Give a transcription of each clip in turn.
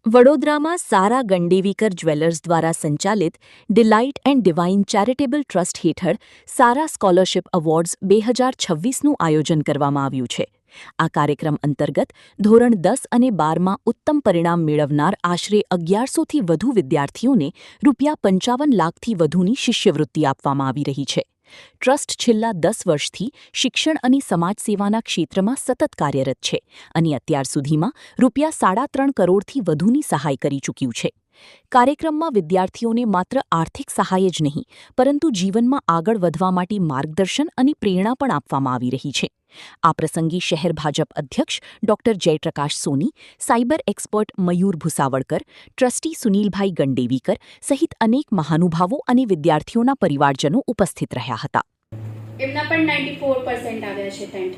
વડોદરામાં સારા ગણદેવીકર જ્વેલર્સ દ્વારા સંચાલિત delight and divine charitable trust હેઠળ સારા સ્કોલરશિપ એવોર્ડ્સ 2026નું આયોજન કરવામાં આવ્યું છે। આ કાર્યક્રમ અંતર્ગત ધોરણ 10 અને 12માં ઉત્તમ પરિણામ મેળવનાર આશરે 1100થી વધુ વિદ્યાર્થીઓને ₹55 લાખથી વધુની શિષ્યવૃત્તિ આપવામાં આવી રહી છે। ટ્રસ્ટ છેલ્લા 10 વર્ષથી શિક્ષણ અને સમાજ સેવાના ક્ષેત્રમાં સતત કાર્યરત છે અને અત્યાર સુધીમાં ₹3.5 કરોડથી વધુની સહાય કરી ચૂક્યું છે। કાર્યક્રમમાં વિદ્યાર્થીઓને માત્ર આર્થિક સહાય જ નહીં પરંતુ જીવનમાં આગળ વધવા માટે માર્ગદર્શન અને પ્રેરણા પણ આપવામાં આવી રહી છે। આ પ્રસંગે શહેર ભાજપ અધ્યક્ષ ડોક્ટર જયપ્રકાશ સોની, સાયબર એક્સપર્ટ મયુર ભુસાવળકર, ટ્રસ્ટી સુનિલભાઈ ગણદેવીકર સહિત અનેક મહાનુભાવો અને વિદ્યાર્થીઓના પરિવારજનો ઉપસ્થિત રહ્યા હતા। એમના પણ 94% આવ્યા છે 10th।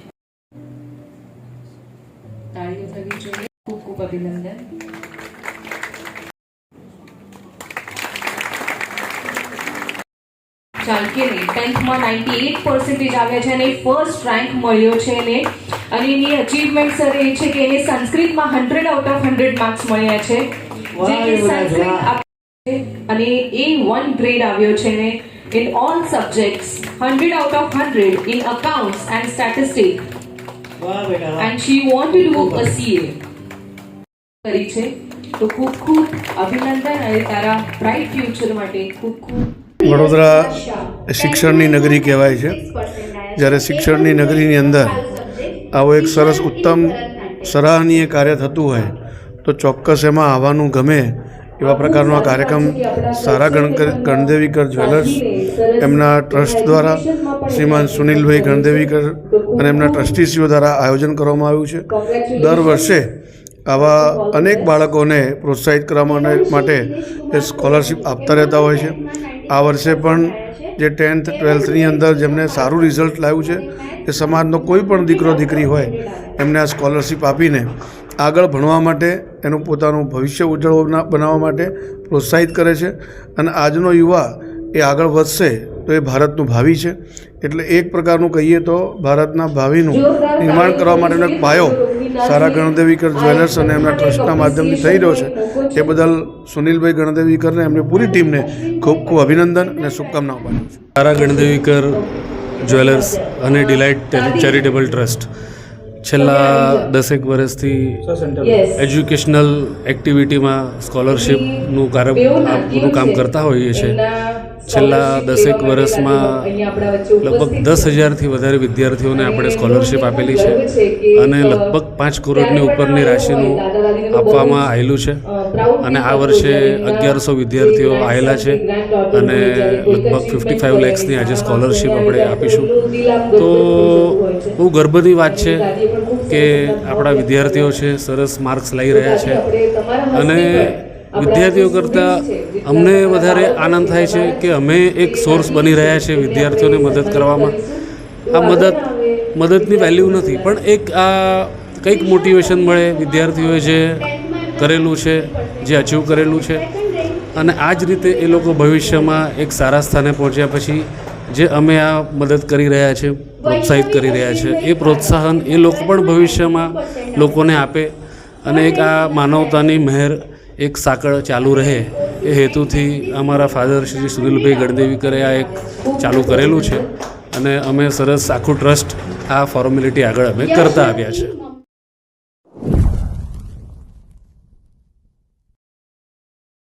તાળીઓ થવી જોઈએ। ખૂબ ખૂબ અભિનંદન। ચાલકીને 10th માં 98% આવ્યા છે અને ફર્સ્ટ રેન્ક મળ્યો છે એને અને એની અચીવમેન્ટ સર એ છે કે એને સંસ્કૃતમાં 100 આઉટ ઓફ 100 માર્ક્સ મળ્યા છે જે કે સંસ્કૃત અને A1 ગ્રેડ આવ્યો છે એને in all subjects 100 out of 100 in accounts and statistics and she want to do a CA કરી છે। તો ખૂબ ખૂબ અભિનંદન અને તારા બ્રાઇટ ફ્યુચર માટે ખૂબ ખૂબ। વડોદરા શિક્ષણની નગરી કહેવાય છે। જ્યારે શિક્ષણની નગરીની અંદર આવો એક સરસ ઉત્તમ સરાહનીય કાર્ય થતું હોય તો ચોક્કસ એમાં આવવાનું ગમે એવા પ્રકારનો આ કાર્યક્રમ સારા ગણદેવીકર જ્વેલર્સ એમના ટ્રસ્ટ દ્વારા શ્રીમાન સુનિલભાઈ ગણદેવીકર અને એમના ટ્રસ્ટીશ્રીઓ દ્વારા આયોજન કરવામાં આવ્યું છે। દર વર્ષે આવા અનેક બાળકોને પ્રોત્સાહિત કરવા માટે એ સ્કોલરશિપ આપતા રહેતા હોય છે। આ વર્ષે પણ જે 10th 12thની અંદર જેમને સારું રિઝલ્ટ લાવ્યું છે એ સમાજનો કોઈ પણ દીકરો દીકરી હોય એમને આ સ્કોલરશિપ આપીને આગળ ભણવા માટે એનું પોતાનું ભવિષ્ય ઉજ્જવળ બનાવવા માટે પ્રોત્સાહિત કરે છે અને આજનો યુવા એ આગળ વધશે તો એ ભારતનું ભાવિ છે। એટલે એક પ્રકારનું કહીએ તો ભારતના ભાવિનું નિર્માણ કરવા માટેનો એક પાયો સારા ગણદેવીકર જ્વેલર્સ અને એમના ટ્રસ્ટના માધ્યમથી થઈ રહ્યો છે। એ બદલ સુનિલભાઈ ગણદેવીકરને એમની પૂરી ટીમને ખૂબ ખૂબ અભિનંદન અને શુભકામનાઓ પાઠવું છું। સારા ગણદેવીકર જ્વેલર્સ અને ડિલાઇટ ચેરિટેબલ ટ્રસ્ટ છેલ્લા 10 વર્ષથી એજ્યુકેશનલ એક્ટિવિટીમાં સ્કોલરશિપનું પૂરું કામ કરતા હોઈએ છીએ। છેલ્લા 10 વર્ષમાં લગભગ 10,000થી વધારે વિદ્યાર્થીઓને આપણે સ્કોલરશિપ આપેલી છે અને લગભગ 5 કરોડની ઉપરની રાશિનું આપવામાં આવેલું છે અને આ વર્ષે 1100 વિદ્યાર્થીઓ આવેલા છે અને લગભગ 55 લાખની આજે સ્કોલરશિપ આપણે આપીશું। તો બહુ ગર્વની વાત છે કે આપણા વિદ્યાર્થીઓ છે સરસ માર્ક્સ લઈ રહ્યા છે અને વિદ્યાર્થીઓ કરતાં અમને વધારે આનંદ થાય છે કે અમે એક સોર્સ બની રહ્યા છે વિદ્યાર્થીઓને મદદ કરવામાં। આ મદદની વેલ્યુ નથી પણ એક આ કંઈક મોટિવેશન મળે વિદ્યાર્થીઓએ જે કરેલું છે જે અચીવ કરેલું છે અને આ જ રીતે એ લોકો ભવિષ્યમાં એક સારા સ્થાને પહોંચ્યા પછી જે અમે આ મદદ કરી રહ્યા છે પ્રોત્સાહિત કરી રહ્યા છે એ પ્રોત્સાહન એ લોકો પણ ભવિષ્યમાં લોકોને આપે અને એક આ માનવતાની મહેર એક સાંકળ ચાલુ રહે એ હેતુથી અમારા ફાધર શ્રી સુનિલભાઈ ગણદેવીકરે આ એક ચાલુ કરેલું છે અને અમે સરસ આખું ટ્રસ્ટ આ ફોર્મેલિટી આગળ અમે કરતા આવ્યા છે।